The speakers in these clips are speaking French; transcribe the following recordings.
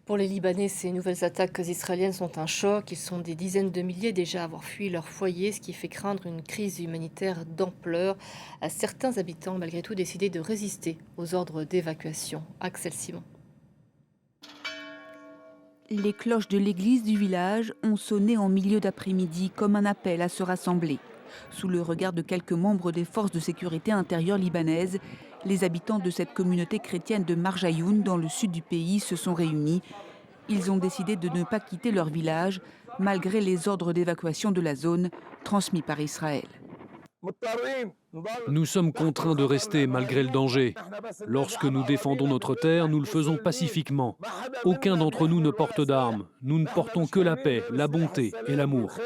Pour les Libanais, ces nouvelles attaques israéliennes sont un choc. Ils sont des dizaines de milliers déjà à avoir fui leur foyer, ce qui fait craindre une crise humanitaire d'ampleur. Certains habitants, malgré tout, décidé de résister aux ordres d'évacuation. Axel Simon. Les cloches de l'église du village ont sonné en milieu d'après-midi comme un appel à se rassembler. Sous le regard de quelques membres des forces de sécurité intérieure libanaises, les habitants de cette communauté chrétienne de Marjayoun, dans le sud du pays, se sont réunis. Ils ont décidé de ne pas quitter leur village, malgré les ordres d'évacuation de la zone transmis par Israël. Nous sommes contraints de rester malgré le danger. Lorsque nous défendons notre terre, nous le faisons pacifiquement. Aucun d'entre nous ne porte d'armes. Nous ne portons que la paix, la bonté et l'amour.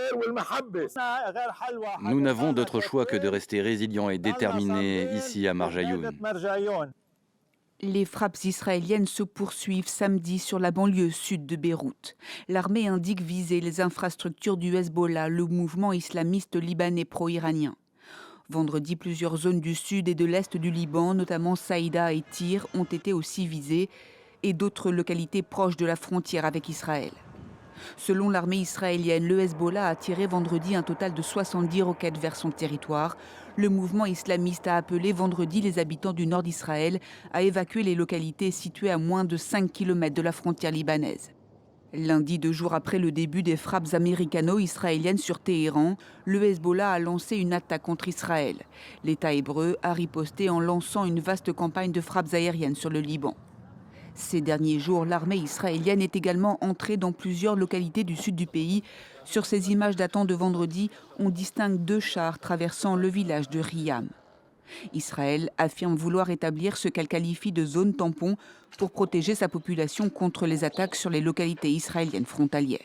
Nous n'avons d'autre choix que de rester résilients et déterminés ici à Marjayoun. Les frappes israéliennes se poursuivent samedi sur la banlieue sud de Beyrouth. L'armée indique viser les infrastructures du Hezbollah, le mouvement islamiste libanais pro-iranien. Vendredi, plusieurs zones du sud et de l'est du Liban, notamment Saïda et Tyr, ont été aussi visées, et d'autres localités proches de la frontière avec Israël. Selon l'armée israélienne, le Hezbollah a tiré vendredi un total de 70 roquettes vers son territoire. Le mouvement islamiste a appelé vendredi les habitants du nord d'Israël à évacuer les localités situées à moins de 5 km de la frontière libanaise. Lundi, 2 jours après le début des frappes américano-israéliennes sur Téhéran, le Hezbollah a lancé une attaque contre Israël. L'État hébreu a riposté en lançant une vaste campagne de frappes aériennes sur le Liban. Ces derniers jours, l'armée israélienne est également entrée dans plusieurs localités du sud du pays. Sur ces images datant de vendredi, on distingue 2 chars traversant le village de Riyam. Israël affirme vouloir établir ce qu'elle qualifie de zone tampon pour protéger sa population contre les attaques sur les localités israéliennes frontalières.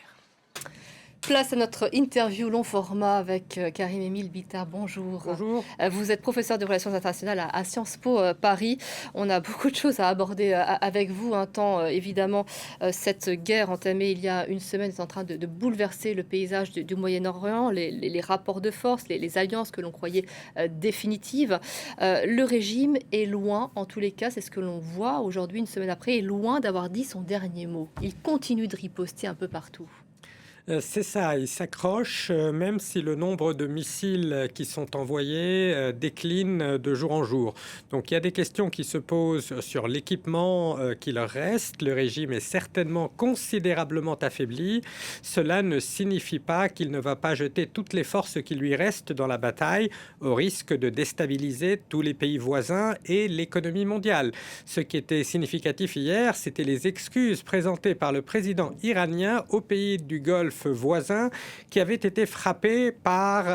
Place à notre interview long format avec Karim-Émile Bittard. Bonjour. Bonjour. Vous êtes professeur de relations internationales à Sciences Po Paris. On a beaucoup de choses à aborder avec vous. Un temps, évidemment, cette guerre entamée il y a une semaine est en train de bouleverser le paysage du Moyen-Orient, les rapports de force, les alliances que l'on croyait définitives. Le régime est loin, en tous les cas, c'est ce que l'on voit aujourd'hui, une semaine après, est loin d'avoir dit son dernier mot. Il continue de riposter un peu partout. C'est ça, il s'accroche, même si le nombre de missiles qui sont envoyés décline de jour en jour. Donc il y a des questions qui se posent sur l'équipement qui leur reste. Le régime est certainement considérablement affaibli. Cela ne signifie pas qu'il ne va pas jeter toutes les forces qui lui restent dans la bataille, au risque de déstabiliser tous les pays voisins et l'économie mondiale. Ce qui était significatif hier, c'était les excuses présentées par le président iranien aux pays du Golfe voisins qui avaient été frappés par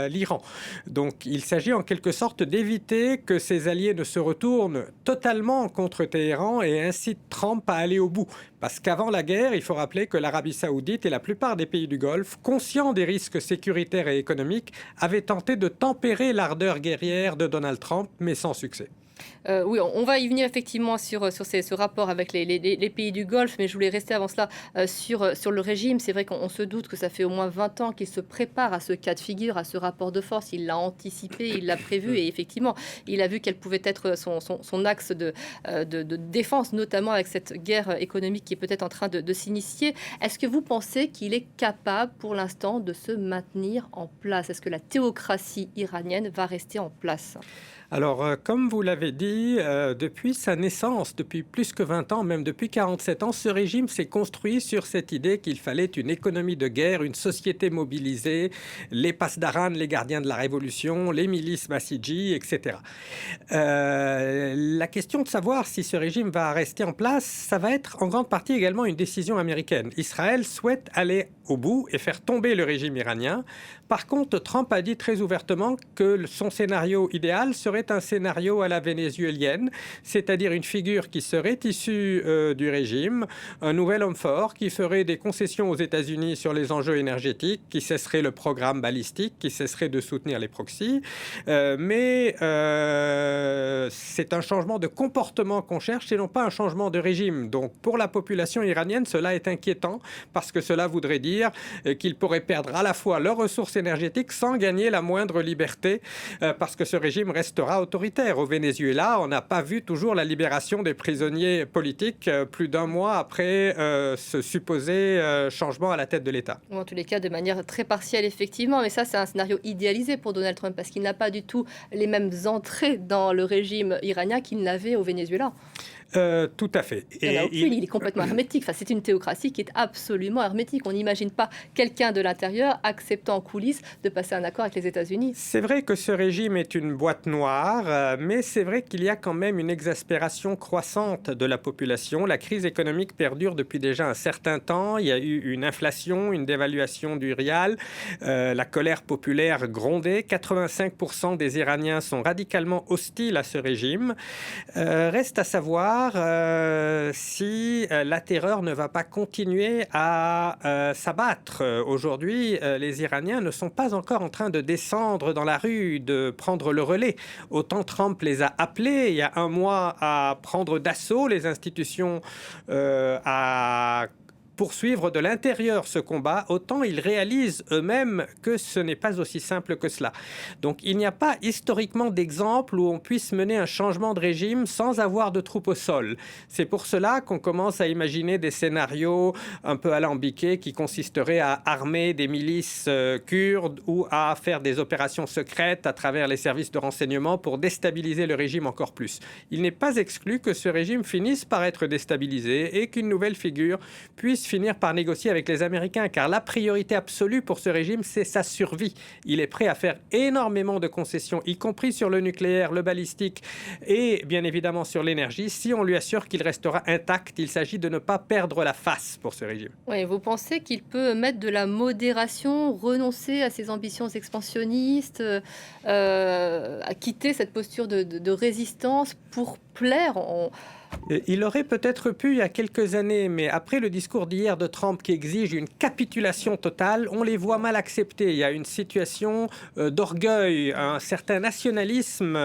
l'Iran. Donc il s'agit en quelque sorte d'éviter que ses alliés ne se retournent totalement contre Téhéran et incitent Trump à aller au bout. Parce qu'avant la guerre, il faut rappeler que l'Arabie saoudite et la plupart des pays du Golfe, conscients des risques sécuritaires et économiques, avaient tenté de tempérer l'ardeur guerrière de Donald Trump, mais sans succès. Oui, on va y venir effectivement sur ce rapport avec les pays du Golfe, mais je voulais rester avant cela sur le régime. C'est vrai qu'on se doute que ça fait au moins 20 ans qu'il se prépare à ce cas de figure, à ce rapport de force. Il l'a anticipé, il l'a prévu et effectivement, il a vu quel pouvait être son axe de défense, notamment avec cette guerre économique qui est peut-être en train de s'initier. Est-ce que vous pensez qu'il est capable pour l'instant de se maintenir en place? Est-ce que la théocratie iranienne va rester en place? Alors, comme vous l'avez dit, depuis sa naissance, depuis plus que 20 ans, même depuis 47 ans, ce régime s'est construit sur cette idée qu'il fallait une économie de guerre, une société mobilisée, les Pasdaran, les gardiens de la révolution, les milices Basiji, etc. La question de savoir si ce régime va rester en place, ça va être en grande partie également une décision américaine. Israël souhaite aller au bout et faire tomber le régime iranien. Par contre, Trump a dit très ouvertement que son scénario idéal serait un scénario à la vénézuélienne, c'est-à-dire une figure qui serait issue du régime, un nouvel homme fort qui ferait des concessions aux États-Unis sur les enjeux énergétiques, qui cesserait le programme balistique, qui cesserait de soutenir les proxys. Mais c'est un changement de comportement qu'on cherche et non pas un changement de régime. Donc pour la population iranienne, cela est inquiétant parce que cela voudrait dire qu'ils pourraient perdre à la fois leurs ressources énergétiques sans gagner la moindre liberté parce que ce régime restera autoritaire. Au Venezuela, Venezuela, on n'a pas vu toujours la libération des prisonniers politiques plus d'un mois après ce supposé changement à la tête de l'État. Ou en tous les cas, de manière très partielle, effectivement. Mais ça, c'est un scénario idéalisé pour Donald Trump parce qu'il n'a pas du tout les mêmes entrées dans le régime iranien qu'il n'avait au Venezuela. Tout à fait. Il n'y en a aucune, il est complètement hermétique. Enfin, c'est une théocratie qui est absolument hermétique. On n'imagine pas quelqu'un de l'intérieur acceptant en coulisses de passer un accord avec les États-Unis. C'est vrai que ce régime est une boîte noire, mais c'est vrai qu'il y a quand même une exaspération croissante de la population. La crise économique perdure depuis déjà un certain temps. Il y a eu une inflation, une dévaluation du rial, la colère populaire grondait. 85% des Iraniens sont radicalement hostiles à ce régime. Reste à savoir si la terreur ne va pas continuer à s'abattre. Aujourd'hui, les Iraniens ne sont pas encore en train de descendre dans la rue, de prendre le relais. Autant Trump les a appelés il y a un mois à prendre d'assaut les institutions, à poursuivre de l'intérieur ce combat, autant ils réalisent eux-mêmes que ce n'est pas aussi simple que cela. Donc il n'y a pas historiquement d'exemple où on puisse mener un changement de régime sans avoir de troupes au sol. C'est pour cela qu'on commence à imaginer des scénarios un peu alambiqués qui consisteraient à armer des milices kurdes ou à faire des opérations secrètes à travers les services de renseignement pour déstabiliser le régime encore plus. Il n'est pas exclu que ce régime finisse par être déstabilisé et qu'une nouvelle figure puisse finir par négocier avec les Américains, car la priorité absolue pour ce régime, c'est sa survie. Il est prêt à faire énormément de concessions, y compris sur le nucléaire, le balistique et bien évidemment sur l'énergie, si on lui assure qu'il restera intact. Il s'agit de ne pas perdre la face pour ce régime. Oui, vous pensez qu'il peut mettre de la modération, renoncer à ses ambitions expansionnistes, à quitter cette posture de résistance pour plaire Il aurait peut-être pu il y a quelques années, mais après le discours d'hier de Trump qui exige une capitulation totale, on les voit mal acceptés. Il y a une situation d'orgueil, un certain nationalisme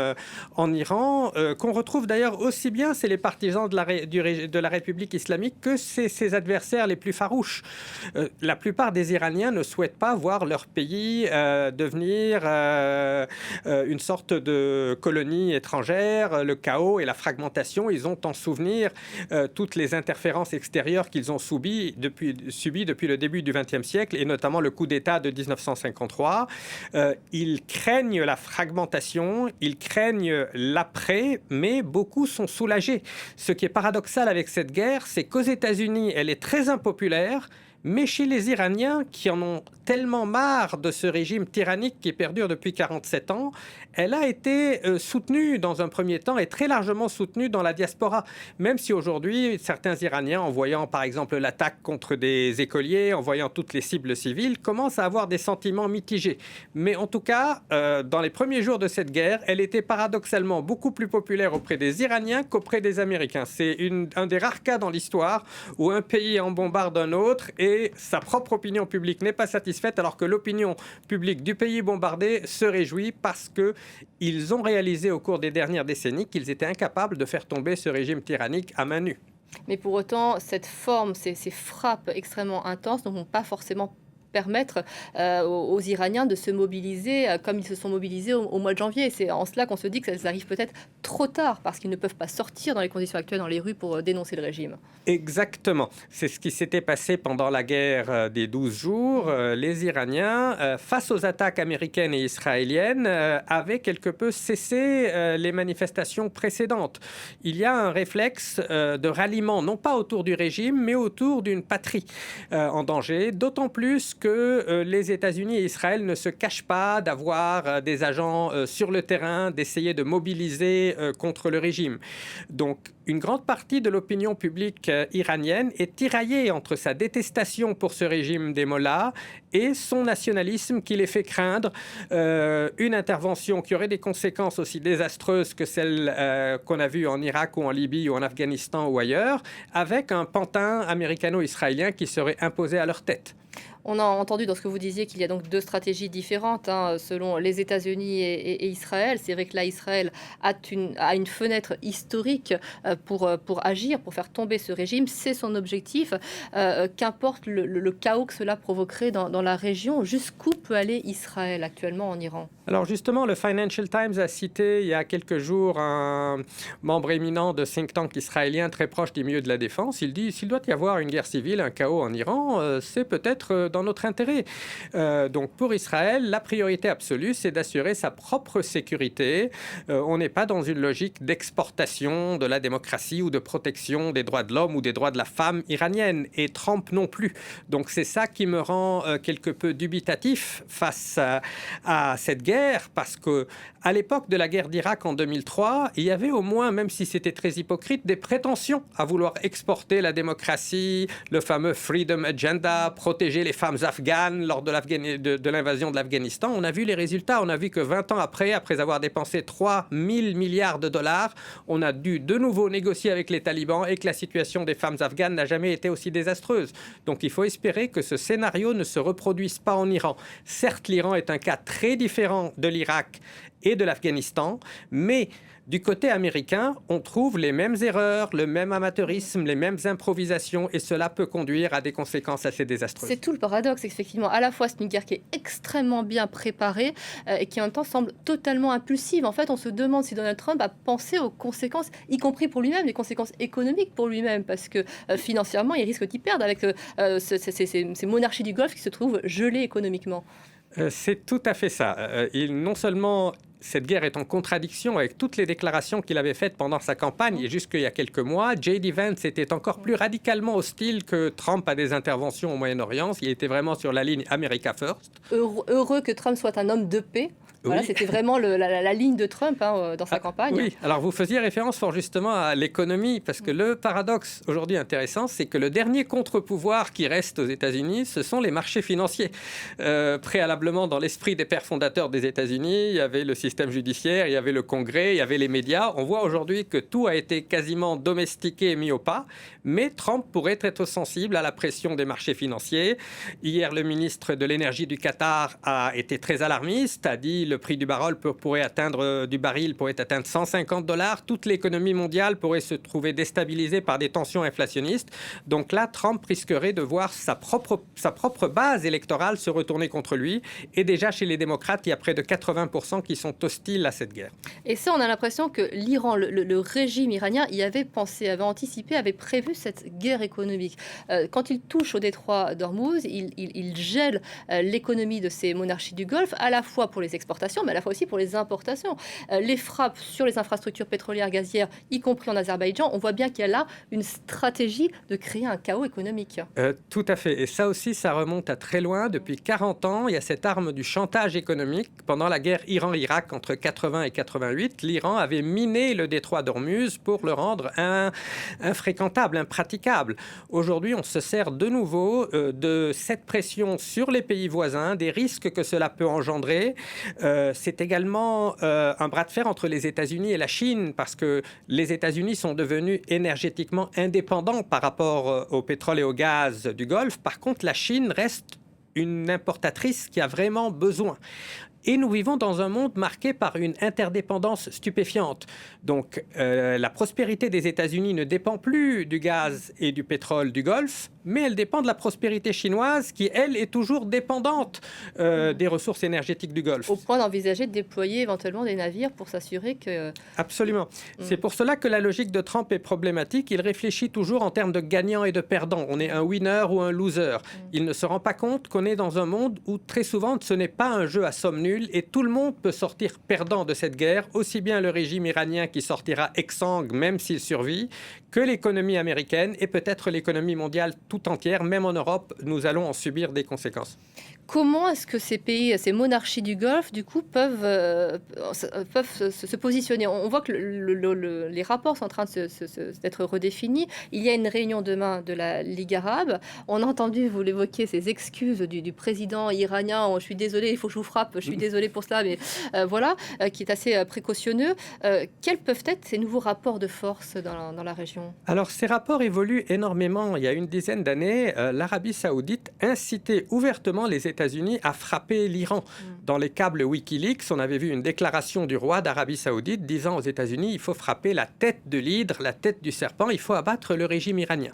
en Iran, qu'on retrouve d'ailleurs aussi bien chez les partisans de la République islamique que ses adversaires les plus farouches. La plupart des Iraniens ne souhaitent pas voir leur pays devenir une sorte de colonie étrangère. Le chaos et la fragmentation, ils ont en souvenir toutes les interférences extérieures qu'ils ont subies depuis le début du XXe siècle, et notamment le coup d'État de 1953. Ils craignent la fragmentation, ils craignent l'après, mais beaucoup sont soulagés. Ce qui est paradoxal avec cette guerre, c'est qu'aux États-Unis, elle est très impopulaire, mais chez les Iraniens, qui en ont tellement marre de ce régime tyrannique qui perdure depuis 47 ans, elle a été soutenue dans un premier temps et très largement soutenue dans la diaspora. Même si aujourd'hui, certains Iraniens, en voyant par exemple l'attaque contre des écoliers, en voyant toutes les cibles civiles, commencent à avoir des sentiments mitigés. Mais en tout cas, dans les premiers jours de cette guerre, elle était paradoxalement beaucoup plus populaire auprès des Iraniens qu'auprès des Américains. C'est un des rares cas dans l'histoire où un pays en bombarde un autre et sa propre opinion publique n'est pas satisfaite, alors que l'opinion publique du pays bombardé se réjouit parce qu'ils ont réalisé au cours des dernières décennies qu'ils étaient incapables de faire tomber ce régime tyrannique à main nue. Mais pour autant, cette forme, ces frappes extrêmement intenses ne vont pas forcément permettre aux Iraniens de se mobiliser comme ils se sont mobilisés au mois de janvier. C'est en cela qu'on se dit que ça arrive peut-être trop tard, parce qu'ils ne peuvent pas sortir dans les conditions actuelles dans les rues pour dénoncer le régime. Exactement. C'est ce qui s'était passé pendant la guerre des 12 jours. Les Iraniens, face aux attaques américaines et israéliennes, avaient quelque peu cessé les manifestations précédentes. Il y a un réflexe de ralliement, non pas autour du régime, mais autour d'une patrie en danger, d'autant plus que les États-Unis et Israël ne se cachent pas d'avoir des agents sur le terrain, d'essayer de mobiliser contre le régime. Donc, une grande partie de l'opinion publique iranienne est tiraillée entre sa détestation pour ce régime des mollahs et son nationalisme qui les fait craindre une intervention qui aurait des conséquences aussi désastreuses que celles qu'on a vues en Irak ou en Libye ou en Afghanistan ou ailleurs, avec un pantin américano-israélien qui serait imposé à leur tête. On a entendu dans ce que vous disiez qu'il y a donc deux stratégies différentes selon les États-Unis et Israël. C'est vrai que là, Israël a une fenêtre historique pour agir, pour faire tomber ce régime. C'est son objectif. Qu'importe le chaos que cela provoquerait dans la région, jusqu'où peut aller Israël actuellement en Iran ? Alors justement, le Financial Times a cité il y a quelques jours un membre éminent de think tank israélien très proche des milieux de la défense. Il dit, s'il doit y avoir une guerre civile, un chaos en Iran, c'est peut-être dans notre intérêt. Donc pour Israël, la priorité absolue, c'est d'assurer sa propre sécurité. On n'est pas dans une logique d'exportation de la démocratie ou de protection des droits de l'homme ou des droits de la femme iranienne. Et Trump non plus. Donc c'est ça qui me rend quelque peu dubitatif face à cette guerre, parce que à l'époque de la guerre d'Irak en 2003, il y avait au moins, même si c'était très hypocrite, des prétentions à vouloir exporter la démocratie, le fameux Freedom Agenda, protéger les femmes afghanes lors de l'invasion de l'Afghanistan. On a vu les résultats, on a vu que 20 ans après avoir dépensé 3 000 milliards de dollars, on a dû de nouveau négocier avec les talibans et que la situation des femmes afghanes n'a jamais été aussi désastreuse. Donc il faut espérer que ce scénario ne se reproduise pas en Iran. Certes, l'Iran est un cas très différent de l'Irak et de l'Afghanistan, mais du côté américain, on trouve les mêmes erreurs, le même amateurisme, les mêmes improvisations, et cela peut conduire à des conséquences assez désastreuses. C'est tout le paradoxe, effectivement. À la fois, c'est une guerre qui est extrêmement bien préparée et qui en même temps semble totalement impulsive. En fait, on se demande si Donald Trump a pensé aux conséquences, y compris pour lui-même, les conséquences économiques pour lui-même, parce que financièrement, il risque d'y perdre avec ces monarchies du Golfe qui se trouvent gelées économiquement. C'est tout à fait ça. Non seulement cette guerre est en contradiction avec toutes les déclarations qu'il avait faites pendant sa campagne et jusqu'il y a quelques mois. J.D. Vance était encore plus radicalement hostile que Trump à des interventions au Moyen-Orient. Il était vraiment sur la ligne America First. Heureux que Trump soit un homme de paix. Voilà, oui. C'était vraiment la ligne de Trump dans sa campagne. Oui, alors vous faisiez référence fort justement à l'économie, parce que le paradoxe aujourd'hui intéressant, c'est que le dernier contre-pouvoir qui reste aux États-Unis, ce sont les marchés financiers. Préalablement, dans l'esprit des pères fondateurs des États-Unis, il y avait le système judiciaire, il y avait le Congrès, il y avait les médias. On voit aujourd'hui que tout a été quasiment domestiqué et mis au pas, mais Trump pourrait être sensible à la pression des marchés financiers. Hier, le ministre de l'Énergie du Qatar a été très alarmiste, a dit le prix du baril pourrait atteindre $150. Toute l'économie mondiale pourrait se trouver déstabilisée par des tensions inflationnistes. Donc là, Trump risquerait de voir sa propre base électorale se retourner contre lui. Et déjà, chez les démocrates, il y a près de 80% qui sont hostiles à cette guerre. Et ça, on a l'impression que l'Iran, le régime iranien, y avait pensé, avait anticipé, avait prévu cette guerre économique. Quand il touche au détroit d'Ormuz, il gèle l'économie de ces monarchies du Golfe, à la fois pour les exportations, mais à la fois aussi pour les importations. Les frappes sur les infrastructures pétrolières, gazières, y compris en Azerbaïdjan, on voit bien qu'il y a là une stratégie de créer un chaos économique. Tout à fait. Et ça aussi, ça remonte à très loin. Depuis 40 ans, il y a cette arme du chantage économique. Pendant la guerre Iran-Irak, entre 80 et 88, l'Iran avait miné le détroit d'Ormuz pour le rendre infréquentable, impraticable. Aujourd'hui, on se sert de nouveau de cette pression sur les pays voisins, des risques que cela peut engendrer. C'est également un bras de fer entre les États-Unis et la Chine, parce que les États-Unis sont devenus énergétiquement indépendants par rapport au pétrole et au gaz du Golfe. Par contre, la Chine reste une importatrice qui a vraiment besoin. Et nous vivons dans un monde marqué par une interdépendance stupéfiante. Donc, la prospérité des États-Unis ne dépend plus du gaz et du pétrole du Golfe, mais elle dépend de la prospérité chinoise qui, elle, est toujours dépendante des ressources énergétiques du Golfe. Au point d'envisager de déployer éventuellement des navires pour s'assurer que... Absolument. C'est pour cela que la logique de Trump est problématique. Il réfléchit toujours en termes de gagnants et de perdants. On est un winner ou un loser. Il ne se rend pas compte qu'on est dans un monde où, très souvent, ce n'est pas un jeu à somme nulle et tout le monde peut sortir perdant de cette guerre, aussi bien le régime iranien qui sortira exsangue, même s'il survit, que l'économie américaine et peut-être l'économie mondiale tout entière. Même en Europe, nous allons en subir des conséquences. Comment est-ce que ces pays, ces monarchies du Golfe, du coup, peuvent se positionner? On voit que les rapports sont en train d'être redéfinis. Il y a une réunion demain de la Ligue arabe. On a entendu, vous l'évoquiez, ces excuses du président iranien. Oh, je suis désolé, il faut que je vous frappe. Je suis désolé pour cela, mais voilà, qui est assez précautionneux. Quels peuvent être ces nouveaux rapports de force dans la région? Alors, ces rapports évoluent énormément. Il y a une dizaine d'années, l'Arabie saoudite incitait ouvertement les États-Unis à frapper l'Iran. Dans les câbles Wikileaks, on avait vu une déclaration du roi d'Arabie saoudite disant aux États-Unis il faut frapper la tête de l'hydre, la tête du serpent, il faut abattre le régime iranien.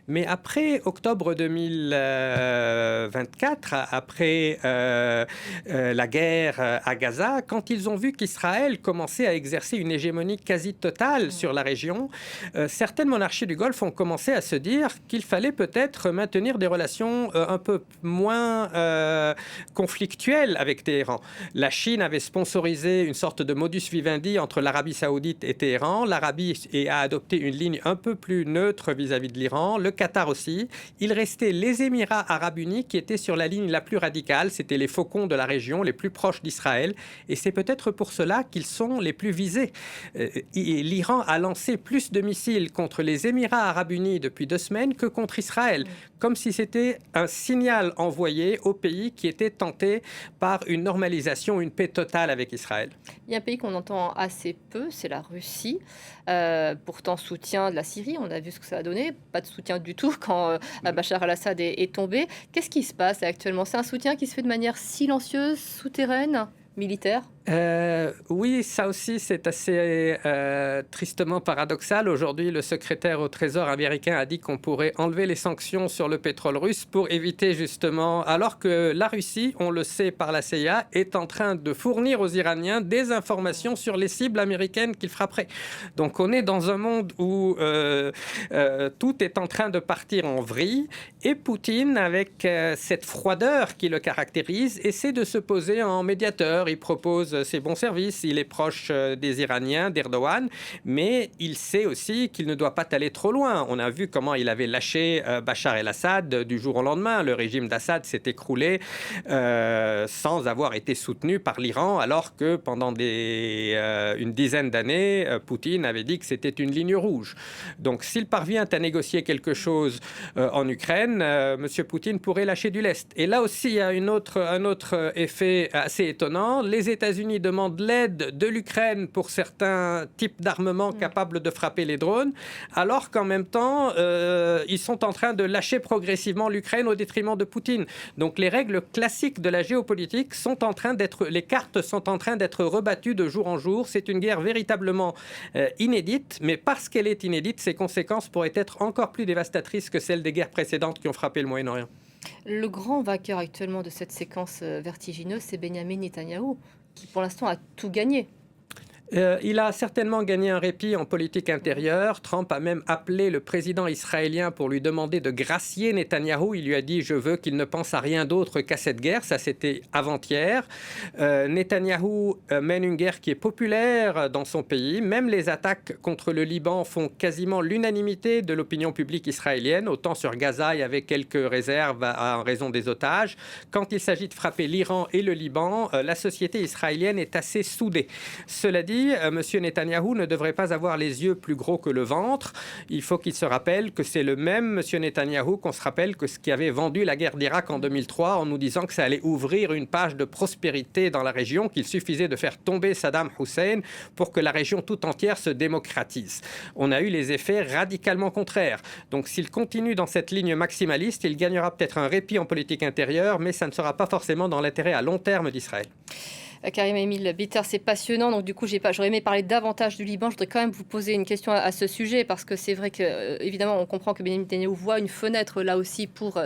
Mais après octobre 2024, après la guerre à Gaza, quand ils ont vu qu'Israël commençait à exercer une hégémonie quasi totale sur la région, certaines monarchies du Golfe ont commencé à se dire qu'il fallait peut-être maintenir des relations un peu moins conflictuelles avec Téhéran. La Chine avait sponsorisé une sorte de modus vivendi entre l'Arabie saoudite et Téhéran. L'Arabie a adopté une ligne un peu plus neutre vis-à-vis de l'Iran, le Qatar aussi. Il restait les Émirats arabes unis qui étaient sur la ligne la plus radicale. C'était les faucons de la région, les plus proches d'Israël. Et c'est peut-être pour cela qu'ils sont les plus visés. L'Iran a lancé plus de missiles contre les Émirats arabes unis depuis 2 semaines que contre Israël, comme si c'était un signal envoyé au pays qui était tenté par une normalisation, une paix totale avec Israël. Il y a un pays qu'on entend assez peu, c'est la Russie. Pourtant soutien de la Syrie, on a vu ce que ça a donné. Pas de soutien du tout quand Bachar al-Assad est tombé. Qu'est-ce qui se passe actuellement? C'est un soutien qui se fait de manière silencieuse, souterraine, militaire? Oui, ça aussi, c'est assez tristement paradoxal. Aujourd'hui, le secrétaire au Trésor américain a dit qu'on pourrait enlever les sanctions sur le pétrole russe pour éviter justement, alors que la Russie, on le sait par la CIA, est en train de fournir aux Iraniens des informations sur les cibles américaines qu'ils frapperaient. Donc on est dans un monde où tout est en train de partir en vrille et Poutine, avec cette froideur qui le caractérise, essaie de se poser en médiateur. Il propose ses bons services, il est proche des Iraniens, d'Erdogan, mais il sait aussi qu'il ne doit pas aller trop loin. On a vu comment il avait lâché Bachar el-Assad du jour au lendemain. Le régime d'Assad s'est écroulé sans avoir été soutenu par l'Iran, alors que pendant une dizaine d'années, Poutine avait dit que c'était une ligne rouge. Donc s'il parvient à négocier quelque chose en Ukraine, M. Poutine pourrait lâcher du lest. Et là aussi, il y a un autre effet assez étonnant. Les États-Unis demandent l'aide de l'Ukraine pour certains types d'armements capables de frapper les drones, alors qu'en même temps, ils sont en train de lâcher progressivement l'Ukraine au détriment de Poutine. Donc les règles classiques de la géopolitique les cartes sont en train d'être rebattues de jour en jour. C'est une guerre véritablement inédite, mais parce qu'elle est inédite, ses conséquences pourraient être encore plus dévastatrices que celles des guerres précédentes qui ont frappé le Moyen-Orient. Le grand vainqueur actuellement de cette séquence vertigineuse, c'est Benyamin Netanyahou, qui pour l'instant a tout gagné. Il a certainement gagné un répit en politique intérieure. Trump a même appelé le président israélien pour lui demander de gracier Netanyahou. Il lui a dit « Je veux qu'il ne pense à rien d'autre qu'à cette guerre ». Ça, c'était avant-hier. Netanyahou mène une guerre qui est populaire dans son pays. Même les attaques contre le Liban font quasiment l'unanimité de l'opinion publique israélienne. Autant sur Gaza, il y avait quelques réserves en raison des otages. Quand il s'agit de frapper l'Iran et le Liban, la société israélienne est assez soudée. Cela dit, M. Netanyahou ne devrait pas avoir les yeux plus gros que le ventre. Il faut qu'il se rappelle que c'est le même M. Netanyahou qu'on se rappelle que ce qui avait vendu la guerre d'Irak en 2003 en nous disant que ça allait ouvrir une page de prospérité dans la région, qu'il suffisait de faire tomber Saddam Hussein pour que la région tout entière se démocratise. On a eu les effets radicalement contraires. Donc s'il continue dans cette ligne maximaliste, il gagnera peut-être un répit en politique intérieure, mais ça ne sera pas forcément dans l'intérêt à long terme d'Israël. Karim-Emile Bitter, c'est passionnant. Donc, du coup, j'aurais aimé parler davantage du Liban. Je voudrais quand même vous poser une question à ce sujet, parce que c'est vrai que, évidemment, on comprend que Benyamin Netanyahou voit une fenêtre là aussi pour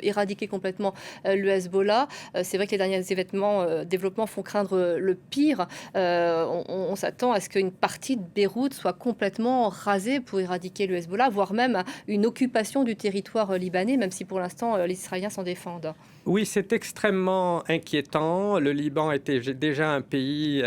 éradiquer complètement le Hezbollah. C'est vrai que les derniers développements font craindre le pire. On s'attend à ce qu'une partie de Beyrouth soit complètement rasée pour éradiquer le Hezbollah, voire même une occupation du territoire libanais, même si pour l'instant, les Israéliens s'en défendent. Oui, c'est extrêmement inquiétant. Le Liban était déjà un pays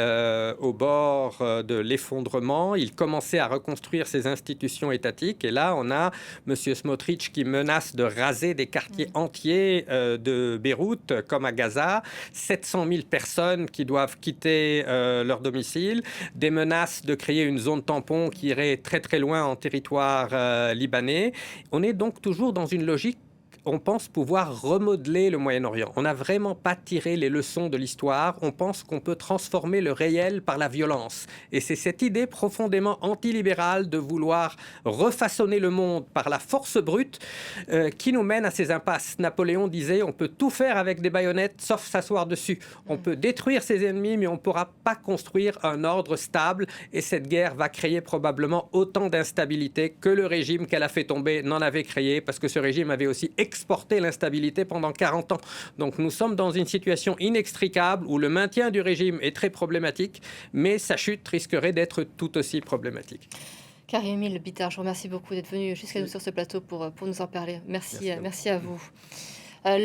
au bord de l'effondrement. Il commençait à reconstruire ses institutions étatiques. Et là, on a M. Smotrich qui menace de raser des quartiers entiers de Beyrouth, comme à Gaza. 700 000 personnes qui doivent quitter leur domicile. Des menaces de créer une zone tampon qui irait très très loin en territoire libanais. On est donc toujours dans une logique on pense pouvoir remodeler le Moyen-Orient. On n'a vraiment pas tiré les leçons de l'histoire. On pense qu'on peut transformer le réel par la violence. Et c'est cette idée profondément antilibérale de vouloir refaçonner le monde par la force brute qui nous mène à ces impasses. Napoléon disait, on peut tout faire avec des baïonnettes sauf s'asseoir dessus. On peut détruire ses ennemis, mais on ne pourra pas construire un ordre stable. Et cette guerre va créer probablement autant d'instabilité que le régime qu'elle a fait tomber n'en avait créé, parce que ce régime avait aussi exporté l'instabilité pendant 40 ans. Donc nous sommes dans une situation inextricable où le maintien du régime est très problématique, mais sa chute risquerait d'être tout aussi problématique. Karim El Bitar, je vous remercie beaucoup d'être venu jusqu'à nous sur ce plateau pour nous en parler. Merci à vous.